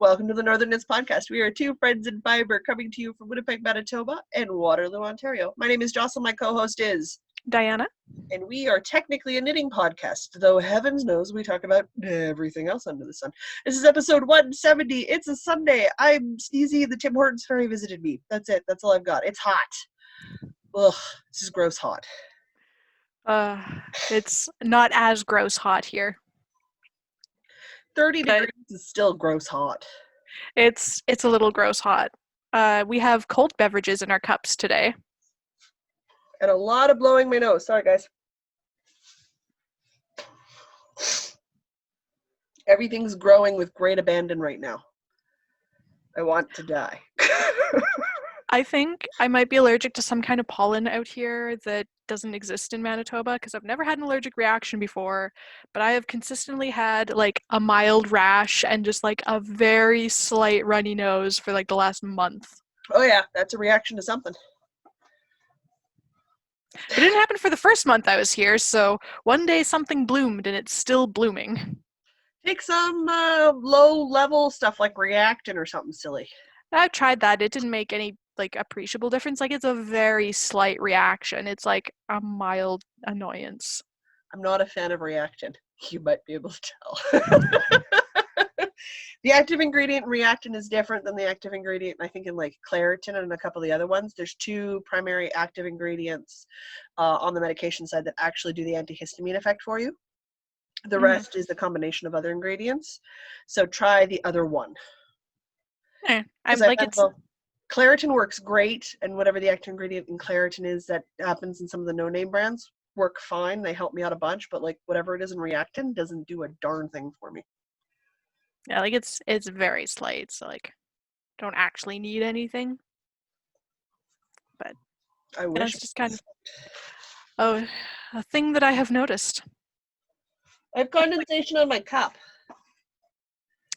Welcome to the Northerners Podcast. We are two friends in fiber coming to you from Winnipeg, Manitoba and Waterloo, Ontario. My name is Jocelyn. My co-host is Diana. And we are technically a knitting podcast, though heavens knows we talk about everything else under the sun. This is episode 170. It's a Sunday. I'm sneezy. The Tim Hortons fairy visited me. That's it. That's all I've got. It's hot. Ugh, this is gross hot. It's not as gross hot here. 30 degrees is still gross hot. It's a little gross hot. We have cold beverages in our cups today. And a lot of blowing my nose. Sorry, guys. Everything's growing with great abandon right now. I want to die. I think I might be allergic to some kind of pollen out here that doesn't exist in Manitoba because I've never had an allergic reaction before, but I have consistently had like a mild rash and just like a very slight runny nose for like the last month. Oh yeah, that's a reaction to something. It didn't happen for the first month I was here, so one day something bloomed and it's still blooming. Take some low-level stuff like Reactin or something silly. I've tried that. It didn't make any like appreciable difference. Like it's a very slight reaction. It's like a mild annoyance. I'm not a fan of Reactin. You might be able to tell. The active ingredient in Reactin is different than the active ingredient, I think, in like Claritin and a couple of the other ones. There's two primary active ingredients on the medication side that actually do the antihistamine effect for you. The rest is the combination of other ingredients. So try the other one. Claritin works great, and whatever the active ingredient in Claritin is that happens in some of the no-name brands work fine. They help me out a bunch, but like whatever it is in Reactin doesn't do a darn thing for me. Yeah, like it's very slight, so like don't actually need anything. But I wish it's just kind of a thing that I have noticed. I have condensation on my cup.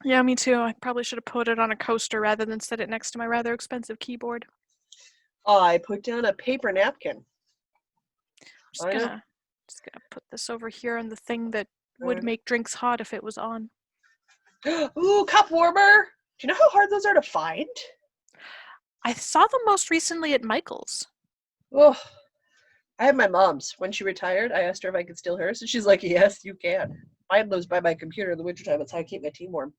Yeah, me too. I probably should have put it on a coaster rather than set it next to my rather expensive keyboard. I put down a paper napkin. Just gonna put this over here on the thing that would make drinks hot if it was on. Ooh, cup warmer! Do you know how hard those are to find? I saw them most recently at Michael's. Oh, I have my mom's. When she retired, I asked her if I could steal hers, and she's like, yes, you can. Mine lives by my computer in the wintertime. That's how I keep my tea warm.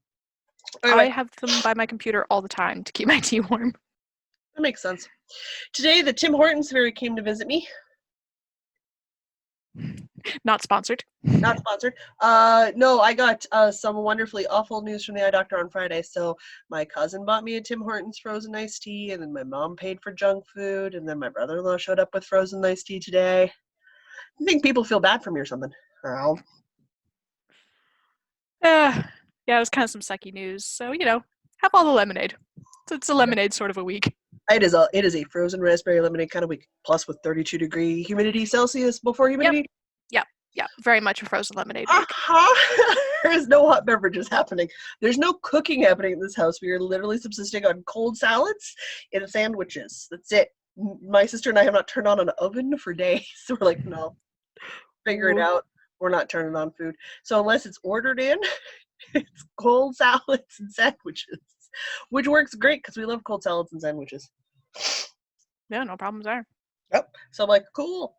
Anyway. I have them by my computer all the time to keep my tea warm. That makes sense. Today, the Tim Hortons fairy came to visit me. Not sponsored. Not sponsored. No, I got some wonderfully awful news from the eye doctor on Friday. So my cousin bought me a Tim Hortons frozen iced tea, and then my mom paid for junk food, and then my brother-in-law showed up with frozen iced tea today. I think people feel bad for me or something. Oh. Yeah, it was kind of some sucky news. So, have all the lemonade. So it's a lemonade sort of a week. It is a frozen raspberry lemonade kind of week, plus with 32-degree humidity Celsius before humidity. Yep, very much a frozen lemonade week. There is no hot beverages happening. There's no cooking happening in this house. We are literally subsisting on cold salads and sandwiches. That's it. My sister and I have not turned on an oven for days. So we're like, no, figure it out. We're not turning on food. So unless it's ordered in, it's cold salads and sandwiches, which works great because we love cold salads and sandwiches. Yeah, no problems there. Yep. So I'm like, cool.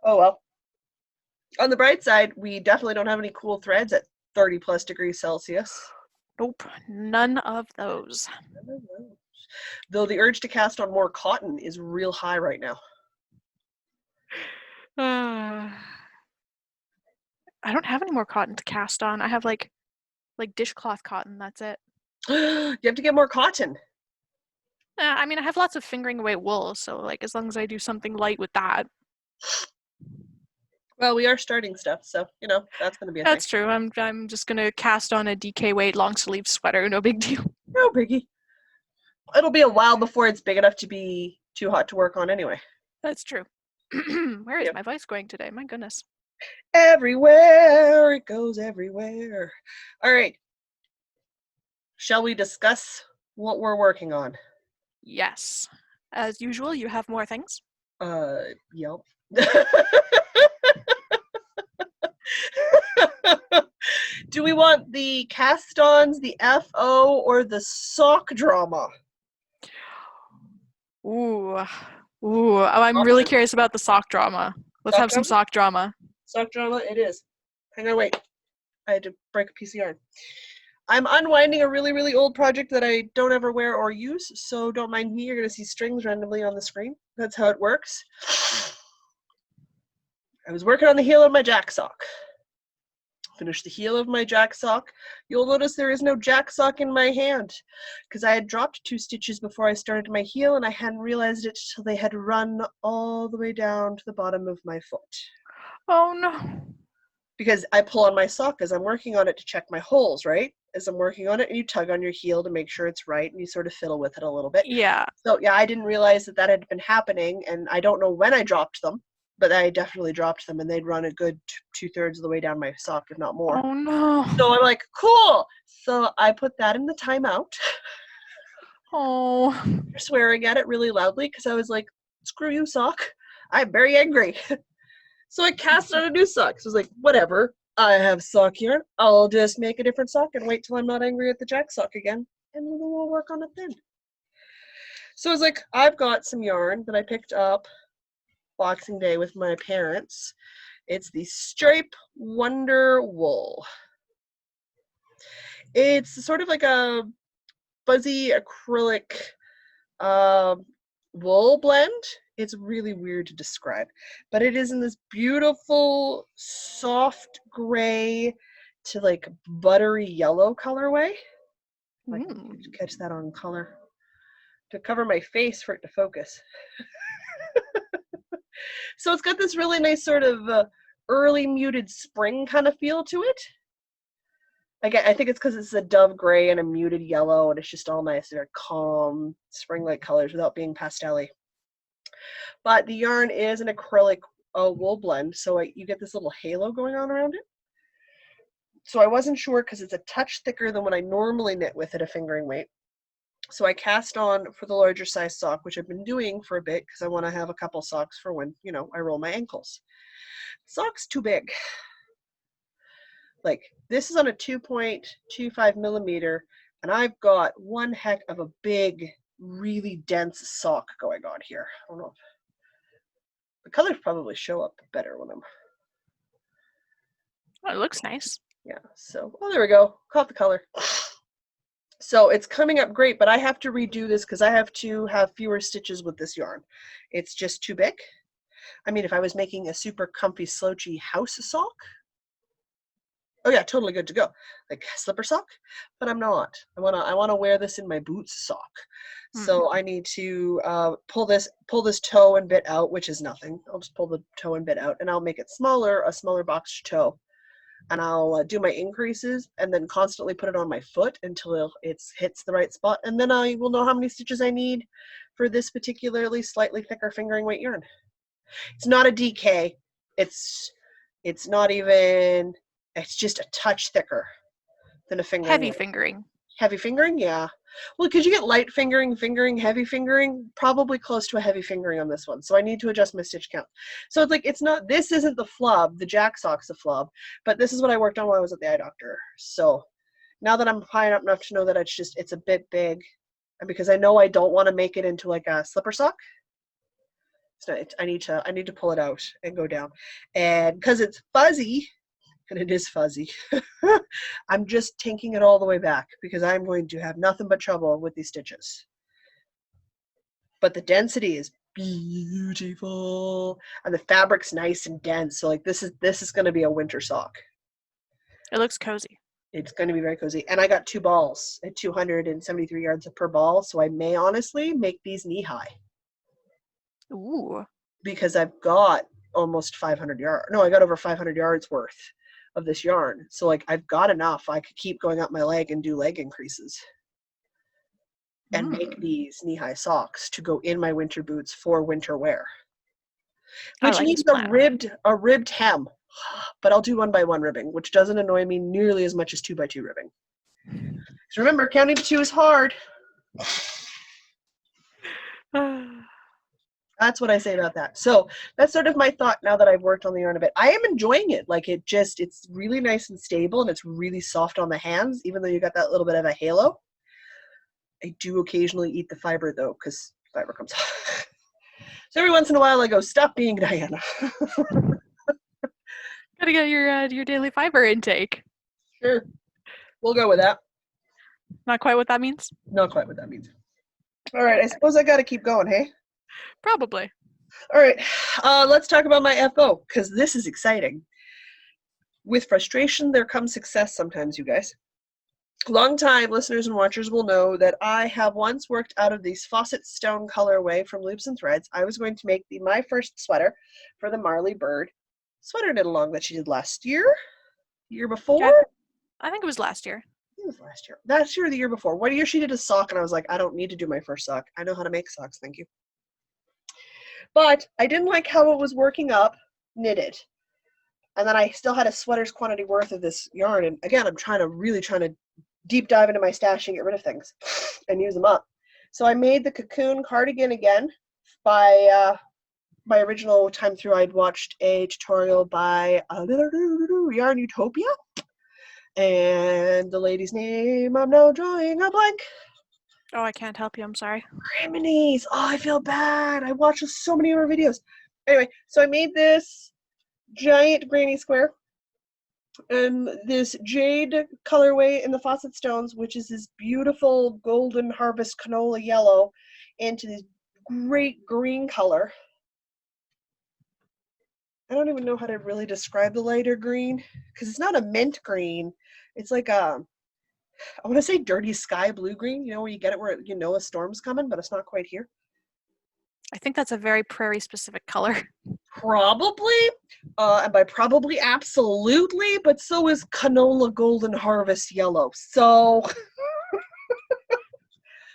Oh, well. On the bright side, we definitely don't have any cool threads at 30-plus degrees Celsius. Nope, none of those. Though the urge to cast on more cotton is real high right now. I don't have any more cotton to cast on. I have like dishcloth cotton. That's it. You have to get more cotton. I mean, I have lots of fingering away wool, so like as long as I do something light with that. Well, we are starting stuff, so that's going to be a That's thing. true. I'm just gonna cast on a DK weight long sleeve sweater. No big deal. No biggie. It'll be a while before it's big enough to be too hot to work on anyway. That's true. Where is my voice going today? My goodness. Everywhere. It goes everywhere. All right. Shall we discuss what we're working on? Yes. As usual, you have more things? Yep. Do we want the cast-ons, the FO, or the sock drama? Ooh. Ooh. Oh, I'm really curious about the sock drama. Let's Sock have some drama? sock drama. Sock drama it is. Hang on, wait. I had to break a piece of yarn. I'm unwinding a really, really old project that I don't ever wear or use, so don't mind me. You're going to see strings randomly on the screen. That's how it works. I was working on the heel of my jack sock. Finished the heel of my jack sock. You'll notice there is no jack sock in my hand because I had dropped 2 stitches before I started my heel and I hadn't realized it till they had run all the way down to the bottom of my foot. Oh no. Because I pull on my sock as I'm working on it to check my holes, right? As I'm working on it, and you tug on your heel to make sure it's right, and you sort of fiddle with it a little bit. Yeah. So yeah, I didn't realize that had been happening, and I don't know when I dropped them, but I definitely dropped them, and they'd run a good 2/3 of the way down my sock, if not more. Oh no. So I'm like, cool. So I put that in the timeout. Oh. Swearing at it really loudly because I was like, screw you, sock. I'm very angry. So I cast out a new sock. So I was like, whatever. I have sock yarn. I'll just make a different sock and wait till I'm not angry at the jack sock again. And we'll work on it then. So I was like, I've got some yarn that I picked up Boxing Day with my parents. It's the Stripe Wonder Wool. It's sort of like a fuzzy acrylic wool blend. It's really weird to describe, but it is in this beautiful soft gray to like buttery yellow colorway. I can catch that on color to cover my face for it to focus. So it's got this really nice sort of early muted spring kind of feel to it. Again, I think it's because it's a dove gray and a muted yellow, and it's just all nice, very calm, spring-like colors without being pastel-y. But the yarn is an acrylic wool blend, so you get this little halo going on around it. So I wasn't sure because it's a touch thicker than what I normally knit with at a fingering weight. So I cast on for the larger size sock, which I've been doing for a bit because I want to have a couple socks for when, I roll my ankles. Sock's too big. Like, this is on a 2.25 millimeter, and I've got one heck of a big, really dense sock going on here. I don't know if the colors probably show up better when I'm... Oh, it looks nice. Yeah, so, there we go. Caught the color. So it's coming up great, but I have to redo this because I have to have fewer stitches with this yarn. It's just too big. I mean, if I was making a super comfy, slouchy house sock, oh yeah, totally good to go. Like slipper sock, but I'm not. I wanna wear this in my boots sock. So I need to pull this toe and bit out, which is nothing. I'll just pull the toe and bit out, and I'll make it smaller, a smaller box toe. And I'll do my increases and then constantly put it on my foot until it hits the right spot. And then I will know how many stitches I need for this particularly slightly thicker fingering weight yarn. It's not a DK. It's not even, it's just a touch thicker than a fingering Heavy weight. fingering. Heavy fingering, yeah. Well, because you get light fingering, heavy fingering, probably close to a heavy fingering on this one. So I need to adjust my stitch count. So it's like, this isn't the flub, the jack sock's the flub, but this is what I worked on while I was at the eye doctor. So now that I'm high up enough to know that it's a bit big, and because I know I don't want to make it into like a slipper sock, so I need to pull it out and go down. And because it's fuzzy, and it is fuzzy, I'm just tanking it all the way back because I'm going to have nothing but trouble with these stitches. But the density is beautiful, and the fabric's nice and dense. So like this is going to be a winter sock. It looks cozy. It's going to be very cozy. And I got 2 balls at 273 yards per ball, so I may honestly make these knee high. Ooh. Because I've got almost 500 yards. No, I got over 500 yards worth of this yarn. So like I've got enough. I could keep going up my leg and do leg increases and make these knee-high socks to go in my winter boots for winter wear. Which needs a ribbed hem. But I'll do 1x1 ribbing, which doesn't annoy me nearly as much as 2x2 ribbing. So remember, counting to 2 is hard. That's what I say about that. So that's sort of my thought now that I've worked on the yarn a bit. I am enjoying it. Like it's really nice and stable and it's really soft on the hands, even though you got that little bit of a halo. I do occasionally eat the fiber though, because fiber comes off. So every once in a while I go, stop being Diana. Gotta get your daily fiber intake. Sure. We'll go with that. Not quite what that means? Not quite what that means. All right, I suppose I gotta keep going, hey? Probably. All right, let's talk about my FO, because this is exciting. With frustration, there comes success sometimes, you guys. Long-time listeners and watchers will know that I have once worked out of these faucet stone colorway from Loops and Threads. I was going to make my first sweater for the Marley Bird sweater knit along that she did last year, year before. Yeah, I think it was last year. It was last year. Last year or the year before. One year she did a sock, and I was like, I don't need to do my first sock. I know how to make socks, thank you. But I didn't like how it was working up knitted. And then I still had a sweater's quantity worth of this yarn. And again, I'm really trying to deep dive into my stash and get rid of things and use them up. So I made the Cocoon Cardigan again by my original time through. I'd watched a tutorial by Yarn Utopia. And the lady's name, I'm now drawing a blank. Oh, I can't help you. I'm sorry. Criminies. Oh, I feel bad. I watched so many of her videos. Anyway, so I made this giant granny square and this jade colorway in the faucet stones, which is this beautiful golden harvest canola yellow, into this great green color. I don't even know how to really describe the lighter green because it's not a mint green. It's like I want to say dirty sky blue green, you know, where you get it where you know a storm's coming, but it's not quite here. I think that's a very prairie specific color. Probably, and by probably absolutely, but so is canola golden harvest yellow. So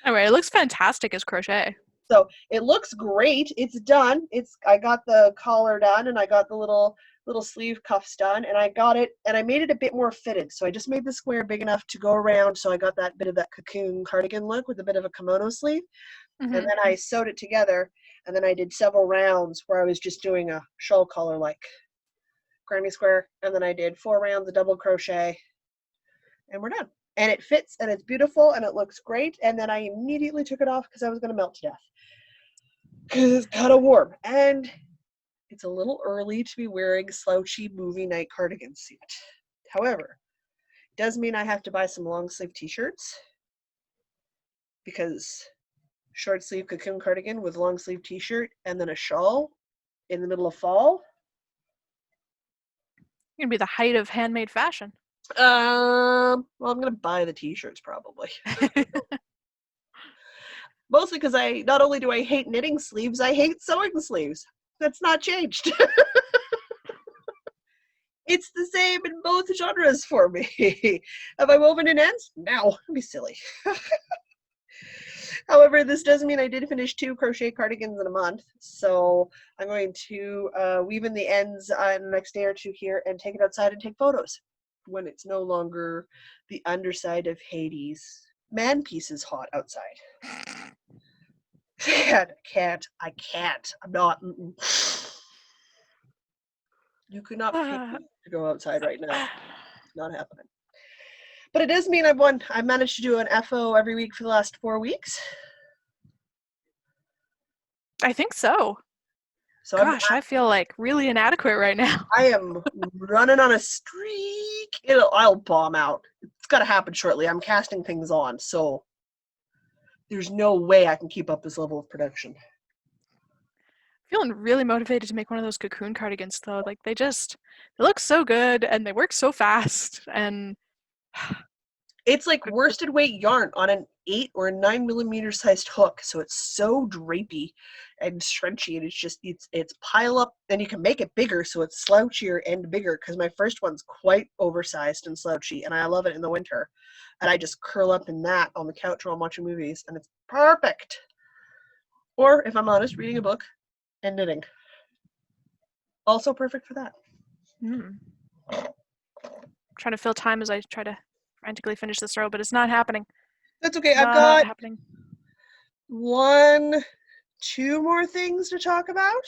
Anyway, it looks fantastic as crochet. So it looks great. It's done. I got the collar done and I got the little sleeve cuffs done and I got it and I made it a bit more fitted. So I just made the square big enough to go around. So I got that bit of that cocoon cardigan look with a bit of a kimono sleeve. Mm-hmm. And then I sewed it together and then I did several rounds where I was just doing a shawl collar like granny square. And then I did 4 rounds of double crochet and we're done. And it fits and it's beautiful and it looks great. And then I immediately took it off because I was going to melt to death. Because it's kind of warm. And it's a little early to be wearing slouchy movie night cardigans yet. However, it does mean I have to buy some long sleeve t-shirts. Because short sleeve cocoon cardigan with long sleeve t-shirt and then a shawl in the middle of fall. You're going to be the height of handmade fashion. Well, I'm gonna buy the t-shirts probably. Mostly because not only do I hate knitting sleeves, I hate sewing sleeves. That's not changed. It's the same in both genres for me. Have I woven in ends? No, that'd be silly. However, this does mean I did finish 2 crochet cardigans in a month, so I'm going to weave in the ends in the next day or 2 here and take it outside and take photos. When it's no longer the underside of Hades. Man piece is hot outside. I can't. I'm not. You could not pay me to go outside right now. Not happening. But it does mean I've managed to do an FO every week for the last 4 weeks. I think so. So gosh, I feel like really inadequate right now. I am running on a streak. I'll bomb out. It's got to happen shortly. I'm casting things on, so there's no way I can keep up this level of production. Feeling really motivated to make one of those cocoon cardigans, though. Like they look so good and they work so fast. And it's like worsted weight yarn on an 8 or a 9 millimeter sized hook, so it's so drapey and stretchy, and it's pile up, and you can make it bigger so it's slouchier and bigger, because my first one's quite oversized and slouchy, and I love it in the winter, and I just curl up in that on the couch while I'm watching movies, and it's perfect. Or if I'm honest, reading a book and knitting, also perfect for that. Trying to fill time as I try to frantically finish this row, but it's not happening. That's okay. I've got 1, 2 more things to talk about.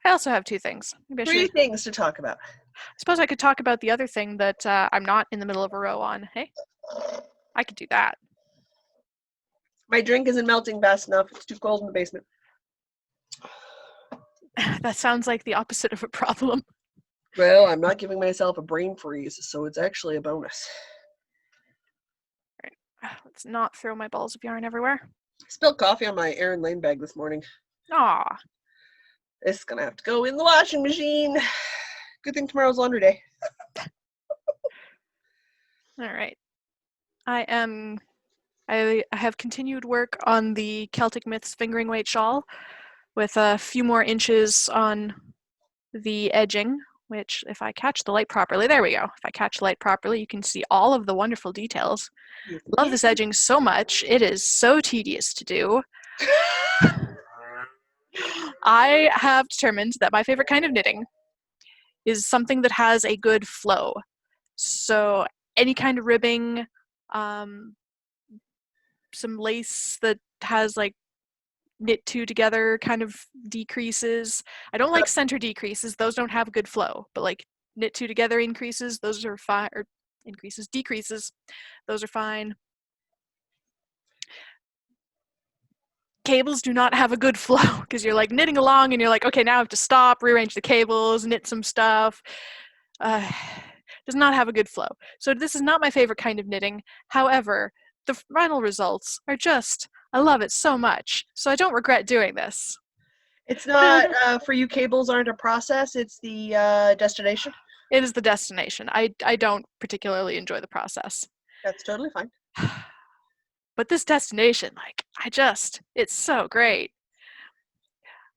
I also have 2 things. Maybe I 3 should. things to talk about. I suppose I could talk about the other thing that I'm not in the middle of a row on. Hey, I could do that. My drink isn't melting fast enough. It's too cold in the basement. That sounds like the opposite of a problem. Well, I'm not giving myself a brain freeze, so it's actually a bonus. Right. Let's not throw my balls of yarn everywhere. I spilled coffee on my Erin Lane bag this morning. Aw. This is gonna have to go in the washing machine. Good thing tomorrow's laundry day. All right. I have continued work on the Celtic Myths fingering weight shawl with a few more inches on the edging, which if I catch the light properly, there we go. If I catch the light properly, you can see all of the wonderful details. Love this edging so much. It is so tedious to do. I have determined that my favorite kind of knitting is something that has a good flow. So any kind of ribbing, some lace that has like knit 2 together kind of decreases. I don't like center decreases. Those don't have a good flow, but like knit 2 together increases, those are fine, or increases, decreases, those are fine. Cables do not have a good flow because you're like knitting along and you're like, okay, now I have to stop, rearrange the cables, knit some stuff. Does not have a good flow. So this is not my favorite kind of knitting. However, the final results are just, I love it so much. So I don't regret doing this. It's not, for you, cables aren't a process, it's the destination. It is the destination. I don't particularly enjoy the process. That's totally fine. But this destination, like, it's so great.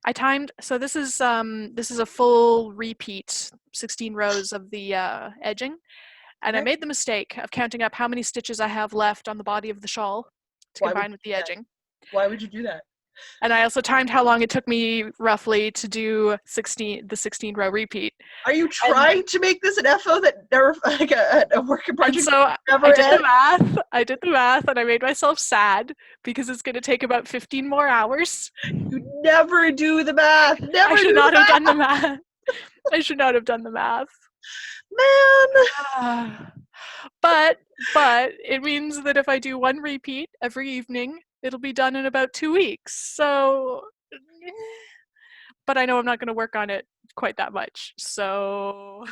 I timed, so this is a full repeat, 16 rows of the edging, and I made the mistake of counting up how many stitches I have left on the body of the shawl to combine with the edging. Why would you do that? And I also timed how long it took me roughly to do the 16 row repeat. Are you trying to make this an FO that never, like a work in project? So never I did the math and I made myself sad because it's going to take about 15 more hours. You never do the math. Never I should not have done the math. I should not have done the math. Man. But it means that if I do 1 repeat every evening, it'll be done in about 2 weeks. So, but I know I'm not going to work on it quite that much. So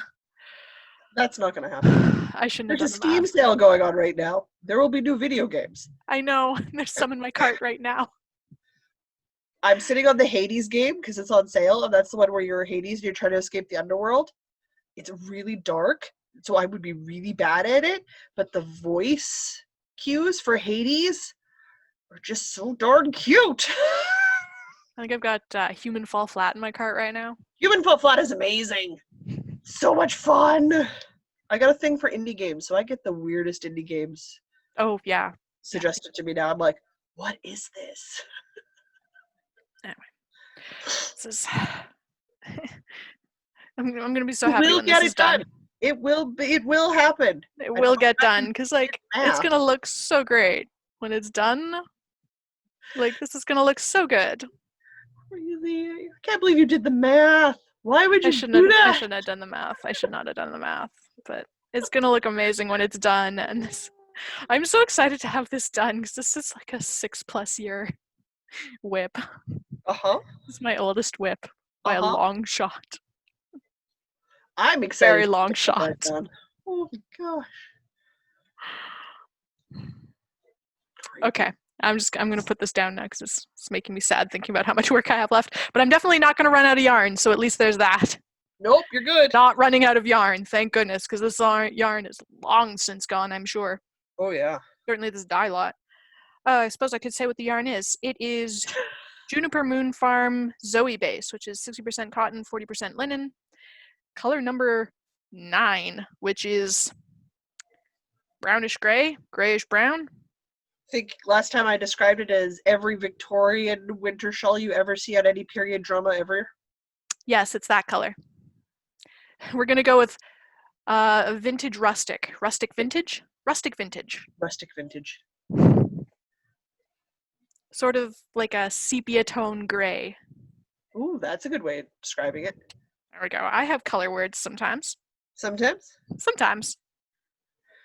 that's not going to happen. I shouldn't have done the math. There's a Steam sale going on right now. There will be new video games. I know. There's some in my cart right now. I'm sitting on the Hades game because it's on sale, and that's the one where you're Hades and you're trying to escape the underworld. It's really dark, so I would be really bad at it, but the voice cues for Hades are just so darn cute. I think I've got Human Fall Flat in my cart right now. Human Fall Flat is amazing. So much fun. I got a thing for indie games, so I get the weirdest indie games. Oh, yeah. Suggested to me now. I'm like, what is this? Anyway. This is... I'm gonna be so happy when this is done. It will happen. It will get done, because like it's gonna look so great when it's done. Like, this is gonna look so good. Really? I can't believe you did the math. Why would you do that? I shouldn't have done the math. I should not have done the math. But it's gonna look amazing when it's done, and I'm so excited to have this done because this is like a 6+ year whip. This is my oldest whip by a long shot. I'm excited. Very long shot. Oh my gosh. Okay. I'm gonna put this down now because it's making me sad thinking about how much work I have left. But I'm definitely not gonna run out of yarn, so at least there's that. Nope, you're good. Not running out of yarn, thank goodness, because this yarn is long since gone, I'm sure. Oh yeah. Certainly this dye lot. I suppose I could say what the yarn is. It is Juniper Moon Farm Zoe base, which is 60% cotton, 40% linen. Color number 9, which is brownish gray, grayish brown. I think last time I described it as every Victorian winter shawl you ever see on any period drama ever. Yes, it's that color. We're gonna go with vintage rustic vintage. sort of like a sepia tone gray. Ooh, that's a good way of describing it. There we go. I have color words sometimes. Sometimes. Sometimes.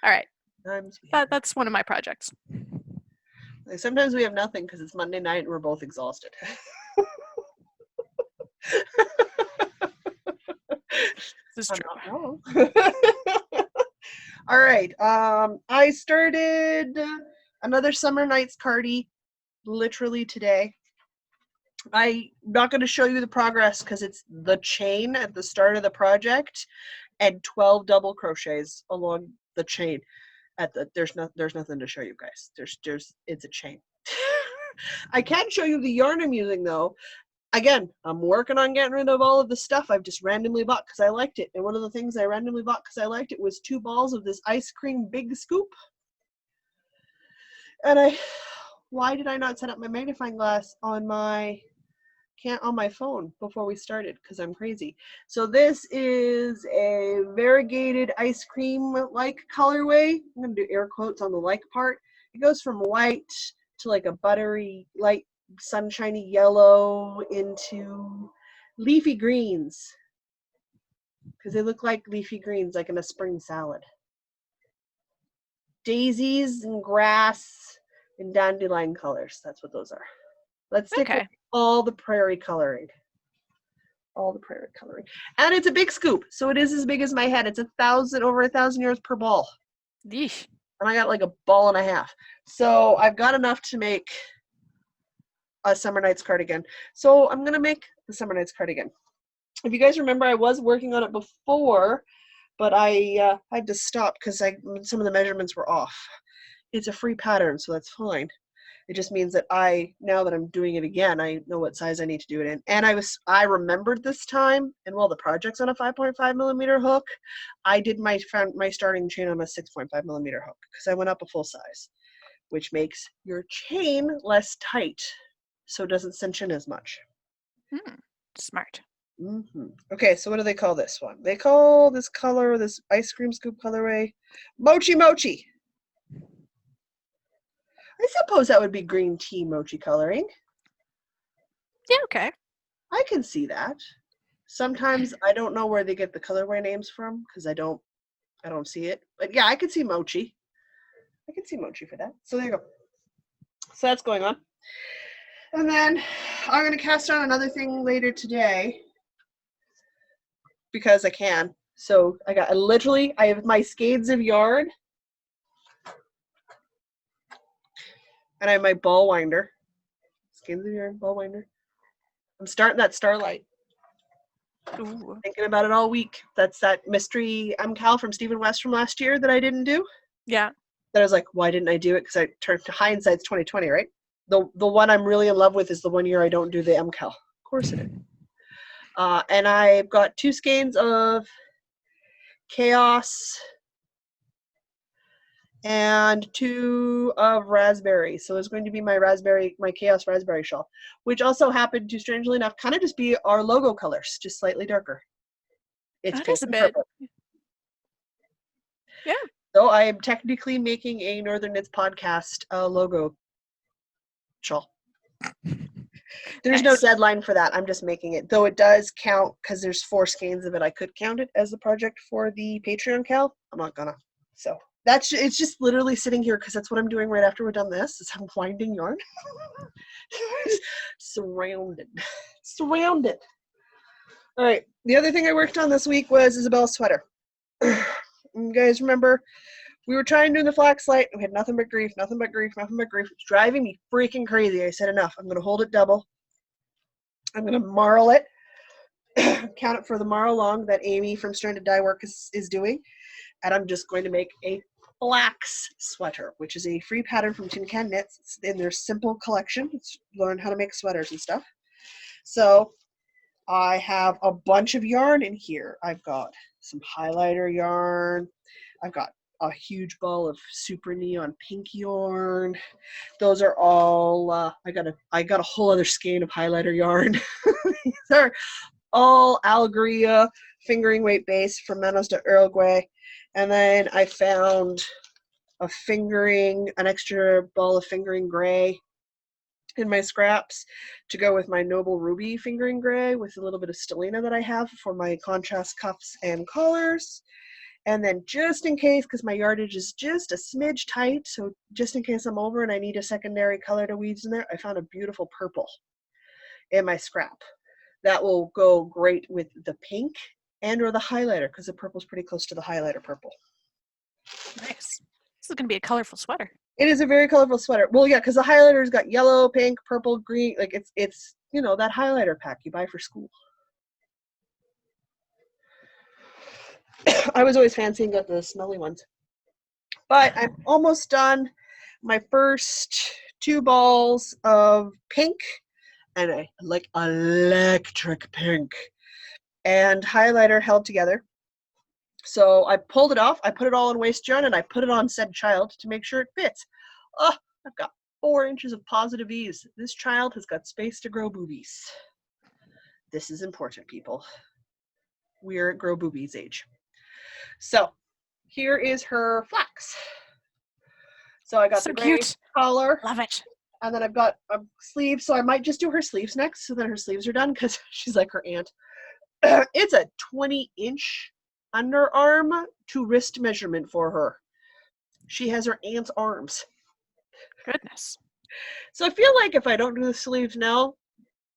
All right. Sometimes That's one of my projects. sometimes we have nothing because it's Monday night and we're both exhausted. This is I'm true. not wrong. All right. I started another Summer Nights Cardi literally today. I'm not going to show you the progress because it's the chain at the start of the project and 12 double crochets along the chain. There's nothing to show you guys. It's a chain. I can show you the yarn I'm using though. Again, I'm working on getting rid of all of the stuff I've just randomly bought because I liked it. And one of the things I randomly bought because I liked it was 2 balls of this ice cream big scoop. And why did I not set up my magnifying glass on my phone before we started? Because I'm crazy. So this is a variegated ice cream like colorway. I'm going to do air quotes on the like part. It goes from white to like a buttery light sunshiny yellow into leafy greens because they look like leafy greens like in a spring salad. Daisies and grass and dandelion colors. That's what those are. Let's stick with all the prairie coloring. All the prairie coloring. And it's a big scoop, so it is as big as my head. It's over 1,000 yards per ball. Yeesh. And I got like a ball and a half. So I've got enough to make a Summer Nights cardigan. So I'm going to make the Summer Nights cardigan. If you guys remember, I was working on it before, but I had to stop because some of the measurements were off. It's a free pattern, so that's fine. It just means that now that I'm doing it again, I know what size I need to do it in. And I remembered this time, and while the project's on a 5.5 millimeter hook, I did my starting chain on a 6.5 millimeter hook because I went up a full size, which makes your chain less tight, so it doesn't cinch in as much. Smart. Mm-hmm. Okay, so what do they call this one? They call this color, this ice cream scoop colorway, Mochi Mochi. I suppose that would be green tea mochi coloring. Yeah, okay. I can see that. Sometimes I don't know where they get the colorway names from because I don't see it. But yeah, I could see mochi. I could see mochi for that. So there you go. So that's going on. And then I'm going to cast on another thing later today because I can. So I have my skeins of yarn and I have my ball winder. Skeins of yarn, ball winder. I'm starting that Starlight. Ooh. Thinking about it all week. That's that mystery Cal from Stephen West from last year that I didn't do. Yeah. That I was like, why didn't I do it? Because I turned to hindsight's 2020, right? The one I'm really in love with is the 1 year I don't do the Cal. Of course it is. And I've got 2 skeins of Chaos and 2 of Raspberry. So it's going to be my Chaos Raspberry shawl, which also happened to, strangely enough, kind of just be our logo colors, just slightly darker. It's that is a bit. Purple. Yeah. So I am technically making a Northern Knits podcast logo shawl. There's no deadline for that. I'm just making it. Though it does count because there's 4 skeins of it. I could count it as a project for the Patreon Cal. I'm not gonna. So it's just literally sitting here because that's what I'm doing right after we're done this. Is I'm winding yarn. Surrounded. All right. The other thing I worked on this week was Isabella Sweater. You guys remember? We were trying to do the flax light. We had nothing but grief. It's driving me freaking crazy. I said enough. I'm going to hold it double. I'm going to marl it. Count it for the marl along that Amy from Stranded Dye Work is doing. And I'm just going to make a flax sweater, which is a free pattern from Tin Can Knits. It's in their simple collection. It's learn how to make sweaters and stuff. So I have a bunch of yarn in here. I've got some highlighter yarn. I've got a huge ball of super neon pink yarn. Those are all I got a whole other skein of highlighter yarn. These are all Algeria fingering weight base from Manos de Uruguay. And then I found an extra ball of fingering gray in my scraps to go with my Noble Ruby fingering gray with a little bit of stellina that I have for my contrast cuffs and collars. And then just in case, because my yardage is just a smidge tight, so just in case I'm over and I need a secondary color to weave in there, I found a beautiful purple in my scrap. That will go great with the pink and or the highlighter, because the purple's pretty close to the highlighter purple. Nice. This is going to be a colorful sweater. It is a very colorful sweater. Well, yeah, because the highlighter's got yellow, pink, purple, green. Like it's you know, that highlighter pack you buy for school. I was always fancying got the smelly ones. But I'm almost done. My first 2 balls of pink, and I like electric pink, and highlighter held together. So I pulled it off, I put it all in waste yarn, and I put it on said child to make sure it fits. Oh, I've got 4 inches of positive ease. This child has got space to grow boobies. This is important, people. We're at grow boobies age. So here is her flax. So I got So the gray cute. collar. Love it. And then I've got a sleeve, so I might just do her sleeves next, so then her sleeves are done, because she's like her aunt. It's a 20-inch underarm to wrist measurement for her. She has her aunt's arms. Goodness. So I feel like if I don't do the sleeves now,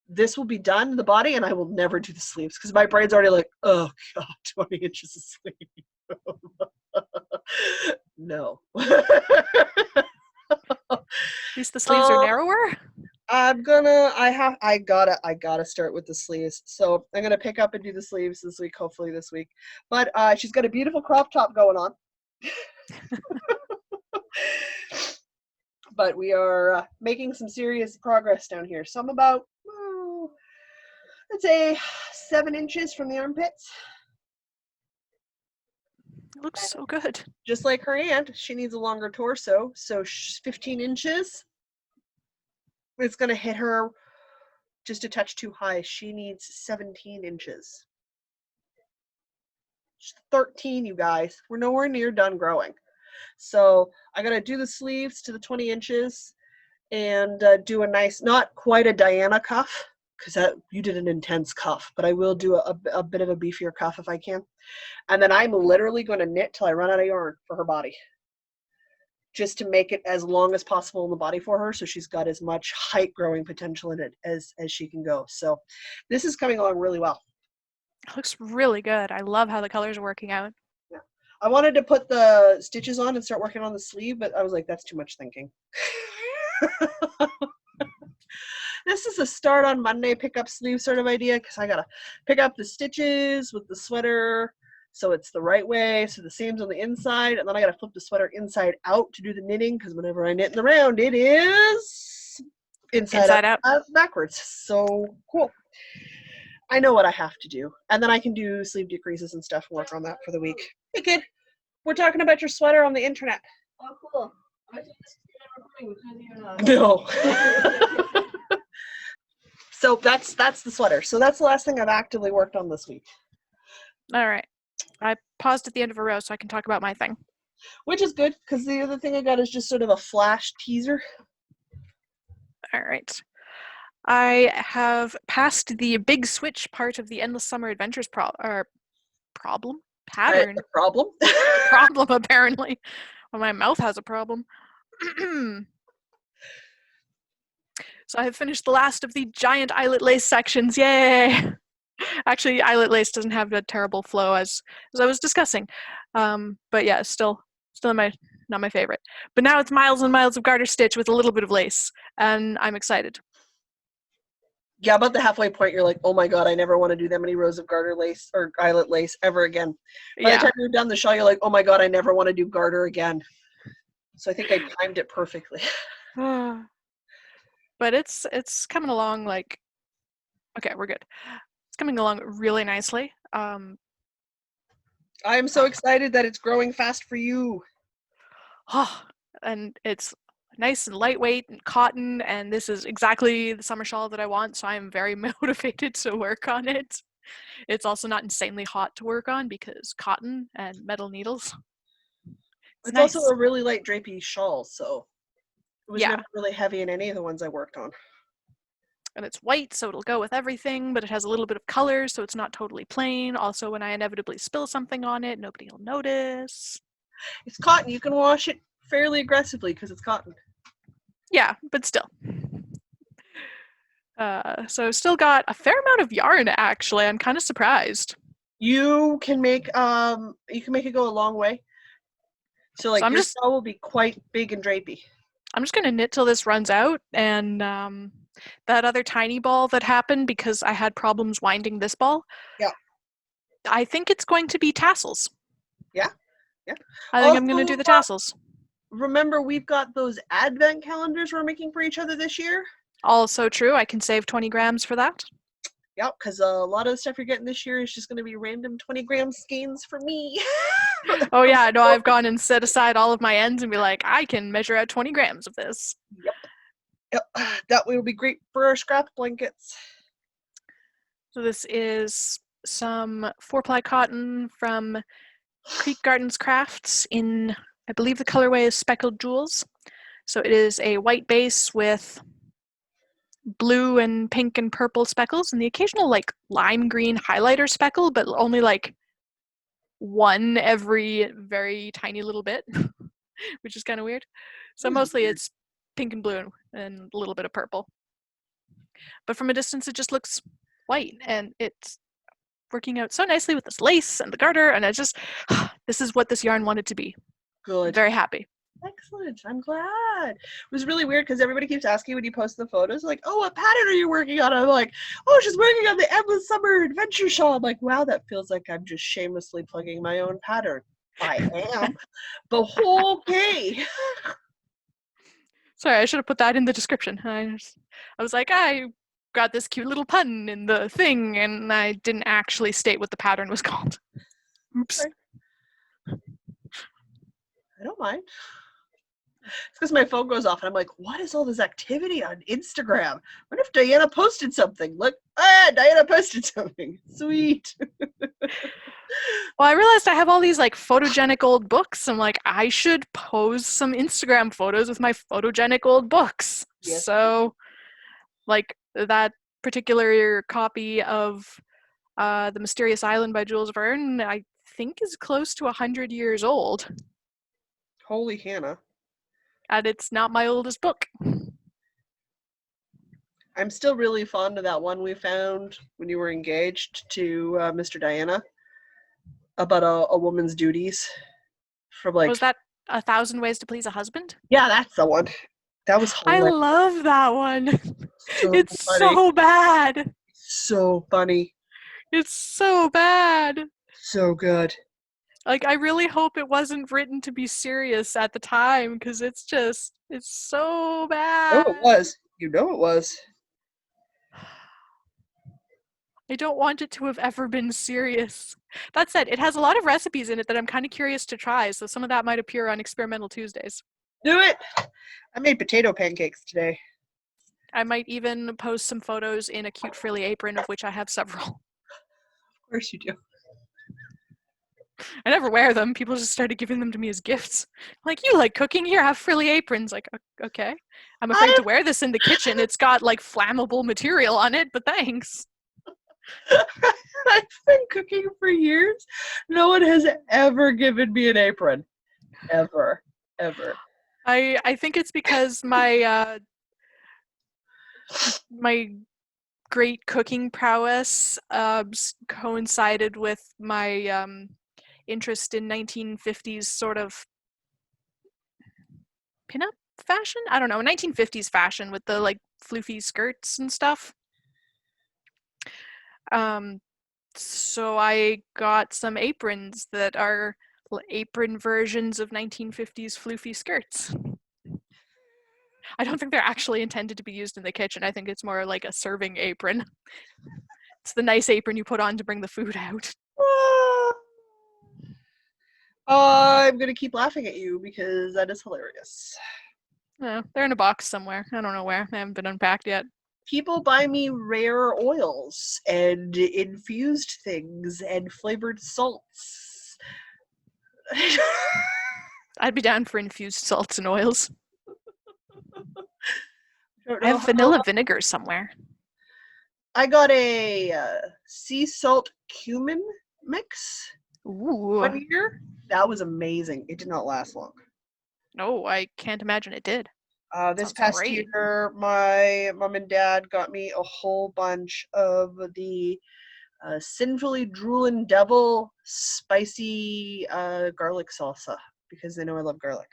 this will be done, the body, and I will never do the sleeves, because my brain's already like, oh god, 20 inches of sleeve. No. At least the sleeves are narrower. I gotta start with the sleeves. So I'm gonna pick up and do the sleeves this week, hopefully this week. But she's got a beautiful crop top going on. But we are making some serious progress down here. So I'm about, let's say 7 inches from the armpits. It looks so good. Just like her aunt, she needs a longer torso, so 15 inches. It's going to hit her just a touch too high. She needs 17 inches. She's 13, you guys. We're nowhere near done growing. So I got to do the sleeves to the 20 inches and do a nice, not quite a Diana cuff, because you did an intense cuff, but I will do a bit of a beefier cuff if I can. And then I'm literally going to knit till I run out of yarn for her body, just to make it as long as possible in the body for her, so she's got as much height growing potential in it as she can go. So this is coming along really well. It looks really good. I love how the colors are working out. Yeah. I wanted to put the stitches on and start working on the sleeve, but I was like, that's too much thinking. This is a start on Monday pick up sleeve sort of idea, because I gotta pick up the stitches with the sweater so it's the right way, so the seam's on the inside, and then I gotta flip the sweater inside out to do the knitting, because whenever I knit in the round, it is inside out backwards. So cool. I know what I have to do, and then I can do sleeve decreases and stuff and work on that for the week. Hey kid, we're talking about your sweater on the internet. Oh, cool. I thought this was recording. No. So that's the sweater. So that's the last thing I've actively worked on this week. All right. I paused at the end of a row so I can talk about my thing. Which is good, because the other thing I got is just sort of a flash teaser. All right. I have passed the big switch part of the Endless Summer Adventures pattern. Problem? Problem, apparently. Well, my mouth has a problem. So I have finished the last of the giant eyelet lace sections. Yay! Actually, eyelet lace doesn't have a terrible flow, as I was discussing. But yeah, still not my favorite. But now it's miles and miles of garter stitch with a little bit of lace, and I'm excited. Yeah, about the halfway point, you're like, oh my god, I never want to do that many rows of garter lace or eyelet lace ever again. By the time you're done the shawl, you're like, oh my god, I never want to do garter again. So I think I timed it perfectly. But it's coming along like, okay, we're good. It's coming along really nicely. I'm so excited that it's growing fast for you. And it's nice and lightweight and cotton, and this is exactly the summer shawl that I want, so I'm very motivated to work on it. It's also not insanely hot to work on because cotton and metal needles. It's nice. Also a really light drapey shawl, so it was Yeah. never really heavy in any of the ones I worked on. And it's white, so it'll go with everything, but it has a little bit of color, so it's not totally plain. Also, when I inevitably spill something on it, nobody will notice. It's cotton. You can wash it fairly aggressively because it's cotton. Yeah, but still. So still got a fair amount of yarn, actually. I'm kind of surprised. You can make it go a long way. So like I'm your just- shawl will be quite big and drapey. I'm just going to knit till this runs out, and that other tiny ball that happened because I had problems winding this ball, Yeah. I think it's going to be tassels. Yeah. I think I'm going to do the tassels. Remember, we've got those advent calendars we're making for each other this year. Also true, I can save 20 grams for that. Yep, because a lot of the stuff you're getting this year is just going to be random 20-gram skeins for me. Oh yeah, no, I've gone and set aside all of my ends and be like, I can measure out 20 grams of this. Yep, that will be great for our scrap blankets. So this is some 4-ply cotton from Creek Gardens Crafts in, I believe the colorway is Speckled Jewels. So it is a white base with blue and pink and purple speckles and the occasional like lime green highlighter speckle, but only like one every very tiny little bit, which is kind of weird. So mostly it's pink and blue and a little bit of purple. But from a distance it just looks white, and it's working out so nicely with this lace and the garter, and I just, this is what this yarn wanted to be. Good. Very happy. Excellent. I'm glad. It was really weird because everybody keeps asking when you post the photos, like, oh, what pattern are you working on? I'm like, oh, she's working on the Endless Summer Adventure Shawl. I'm like, wow, that feels like I'm just shamelessly plugging my own pattern. I am. But okay. Sorry, I should have put that in the description. I was like, I got this cute little pun in the thing, and I didn't actually state what the pattern was called. Oops. I don't mind. It's because my phone goes off and I'm like, what is all this activity on Instagram? What if Diana posted something? Look, Diana posted something. Sweet. Well, I realized I have all these like photogenic old books. I'm like, I should pose some Instagram photos with my photogenic old books. Yes. So, like that particular copy of The Mysterious Island by Jules Verne, I think is close to 100 years old. Holy Hannah. And it's not my oldest book. I'm still really fond of that one we found when you were engaged to Mr. Diana about a woman's duties. From like, Was that 1,000 Ways to Please a Husband? yeah, that's the one. That was hilarious. I love that one. So It's funny. so bad. So funny. It's so bad. So good. Like, I really hope it wasn't written to be serious at the time, because it's so bad. Oh, it was. You know it was. I don't want it to have ever been serious. That said, it has a lot of recipes in it that I'm kind of curious to try, so some of that might appear on Experimental Tuesdays. Do it! I made potato pancakes today. I might even post some photos in a cute frilly apron, of which I have several. Of course you do. I never wear them. People just started giving them to me as gifts. Like, you like cooking? Here, have frilly aprons. Like, okay. I'm afraid to wear this in the kitchen. It's got, like, flammable material on it, but thanks. I've been cooking for years. No one has ever given me an apron. Ever. Ever. I think it's because my my great cooking prowess coincided with my interest in 1950s sort of pinup fashion? I don't know, 1950s fashion with the like floofy skirts and stuff. So I got some aprons that are apron versions of 1950s floofy skirts. I don't think they're actually intended to be used in the kitchen. I think it's more like a serving apron. It's the nice apron you put on to bring the food out. I'm going to keep laughing at you because that is hilarious. They're in a box somewhere. I don't know where. They haven't been unpacked yet. People buy me rare oils and infused things and flavored salts. I'd be down for infused salts and oils. I I have vanilla vinegar somewhere. I got a sea salt cumin mix Ooh. one year. That was amazing. It did not last long. No, I can't imagine it did. This Sounds past great. year, my mom and dad got me a whole bunch of the Sinfully Drooling Devil spicy garlic salsa because they know I love garlic.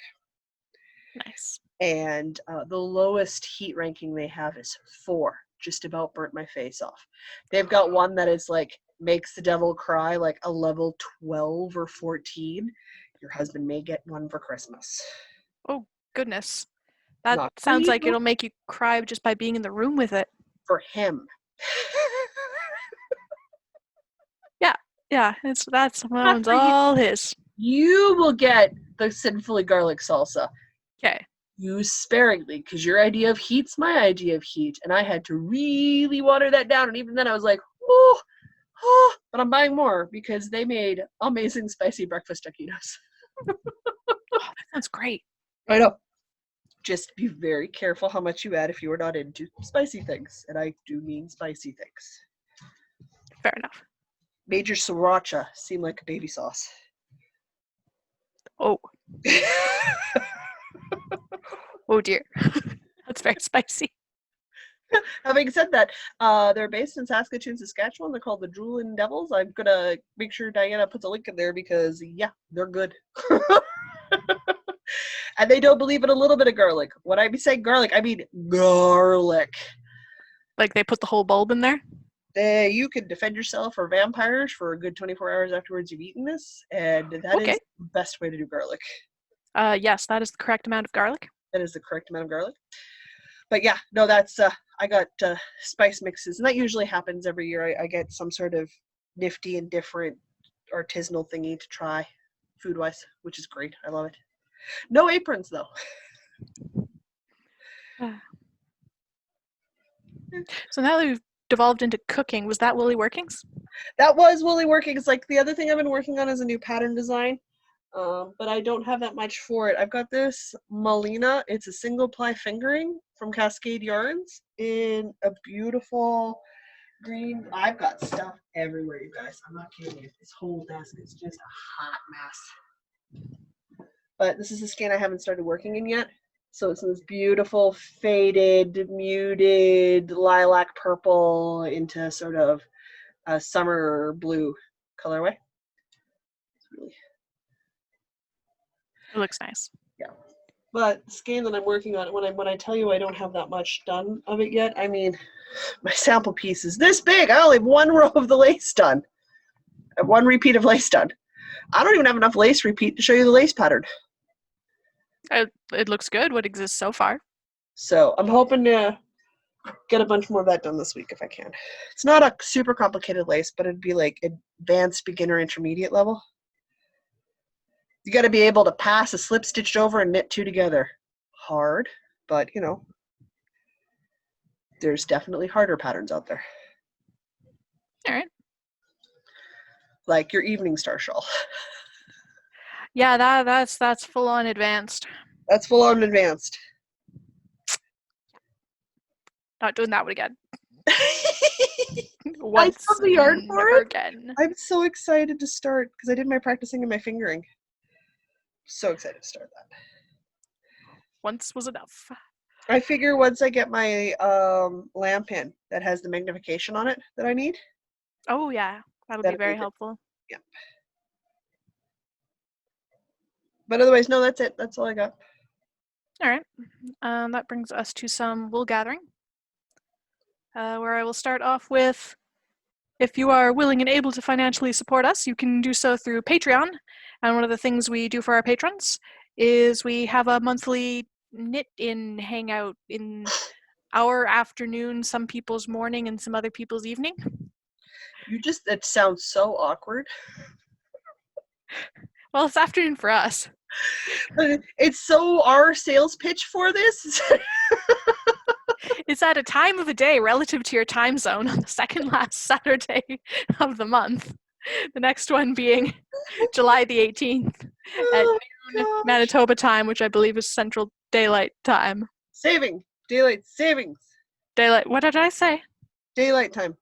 Nice. And the lowest heat ranking they have is 4. Just about burnt my face off. They've got one that is like makes the devil cry, like a level 12 or 14. Your husband may get one for Christmas. Oh, goodness. That Not for sounds you, like it'll make you cry just by being in the room with it. for him. Yeah, that Not one's for you. all his. You will get the Sinfully Garlic Salsa. Okay. Use sparingly, because your idea of heat's my idea of heat, and I had to really water that down, and even then I was like, oh, but I'm buying more because they made amazing spicy breakfast taquitos. Oh, that sounds great. I know. Just be very careful how much you add if you are not into spicy things, and I do mean spicy things. Fair enough. Made your sriracha seem like a baby sauce. Oh, oh dear. That's very spicy. Having said that, they're based in Saskatoon, Saskatchewan. They're called the Drooling Devils. I'm gonna make sure Diana puts a link in there because yeah, they're good. And they don't believe in a little bit of garlic. When I say garlic, I mean garlic. Like they put the whole bulb in there? You can defend yourself or vampires for a good 24 hours afterwards you've eaten this, and that is Okay. the best way to do garlic. Yes, that is the correct amount of garlic. That is the correct amount of garlic. But yeah, no, that's I got spice mixes, and that usually happens every year. I get some sort of nifty and different artisanal thingy to try, food-wise, which is great. I love it. No aprons though. So now that we've devolved into cooking, was that Woolly Workings? That was Woolly Workings. Like the other thing I've been working on is a new pattern design, but I don't have that much for it. I've got this Melina. It's a single ply fingering from Cascade Yarns in a beautiful green. I've got stuff everywhere, you guys. I'm not kidding you. This whole desk is just a hot mess. But this is a skein I haven't started working in yet. So it's this beautiful faded, muted lilac purple into sort of a summer blue colorway. It's really, It looks nice. yeah. But the skein that I'm working on, when I tell you I don't have that much done of it yet, I mean, my sample piece is this big. I only have one row of the lace done. I have one repeat of lace done. I don't even have enough lace repeat to show you the lace pattern. It looks good, what exists so far. So I'm hoping to get a bunch more of that done this week if I can. It's not a super complicated lace, but it'd be like advanced beginner intermediate level. You got to be able to pass a slip stitched over and knit 2 together. Hard, but you know, there's definitely harder patterns out there. All right. Like your evening star shawl. Yeah, that's full on advanced. That's full on advanced. Not doing that one again. I Once. saw the art for never it. again. I'm so excited to start because I did my practicing and my fingering. So excited to start that. Once was enough. I figure once I get my lamp in that has the magnification on it that I need. Oh yeah, that'll be That'll very be good. helpful. Yeah. But otherwise, no, that's it. That's all I got. All right. That brings us to some wool gathering, where I will start off with, if you are willing and able to financially support us, you can do so through Patreon. And one of the things we do for our patrons is we have a monthly knit-in hangout in our afternoon, some people's morning, and some other people's evening. It sounds so awkward. Well, it's afternoon for us. But it's so our sales pitch for this. It's at a time of the day relative to your time zone on the second last Saturday of the month. The next one being July the 18th at Oh, noon gosh. Manitoba time, which I believe is Central Daylight Time. Daylight savings. Daylight, what did I say? Daylight time.